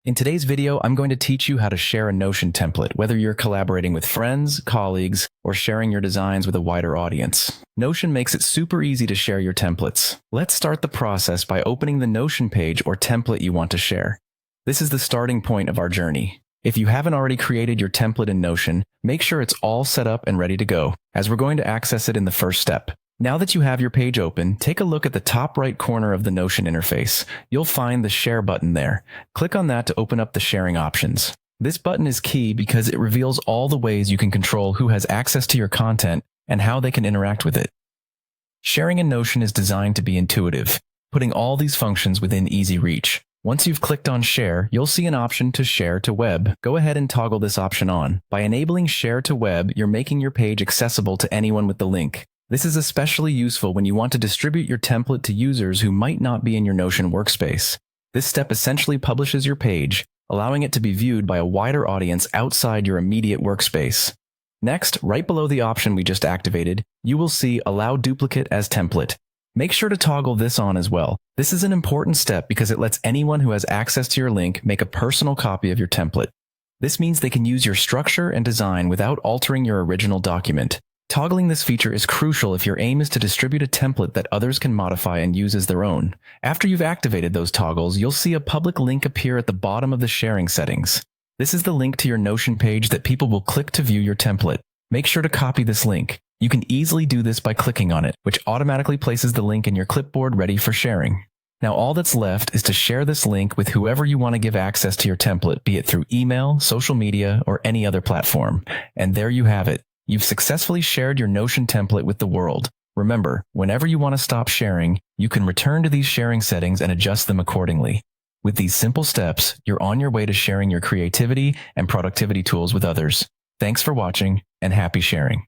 In today's video, I'm going to teach you how to share a Notion template, whether you're collaborating with friends, colleagues, or sharing your designs with a wider audience. Notion makes it super easy to share your templates. Let's start the process by opening the Notion page or template you want to share. This is the starting point of our journey. If you haven't already created your template in Notion, make sure it's all set up and ready to go, as we're going to access it in the first step. Now that you have your page open, take a look at the top right corner of the Notion interface. You'll find the Share button there. Click on that to open up the sharing options. This button is key because it reveals all the ways you can control who has access to your content and how they can interact with it. Sharing in Notion is designed to be intuitive, putting all these functions within easy reach. Once you've clicked on Share, you'll see an option to Share to Web. Go ahead and toggle this option on. By enabling Share to Web, you're making your page accessible to anyone with the link. This is especially useful when you want to distribute your template to users who might not be in your Notion workspace. This step essentially publishes your page, allowing it to be viewed by a wider audience outside your immediate workspace. Next, right below the option we just activated, you will see Allow Duplicate as Template. Make sure to toggle this on as well. This is an important step because it lets anyone who has access to your link make a personal copy of your template. This means they can use your structure and design without altering your original document. Toggling this feature is crucial if your aim is to distribute a template that others can modify and use as their own. After you've activated those toggles, you'll see a public link appear at the bottom of the sharing settings. This is the link to your Notion page that people will click to view your template. Make sure to copy this link. You can easily do this by clicking on it, which automatically places the link in your clipboard ready for sharing. Now all that's left is to share this link with whoever you want to give access to your template, be it through email, social media, or any other platform. And there you have it. You've successfully shared your Notion template with the world. Remember, whenever you want to stop sharing, you can return to these sharing settings and adjust them accordingly. With these simple steps, you're on your way to sharing your creativity and productivity tools with others. Thanks for watching, and happy sharing.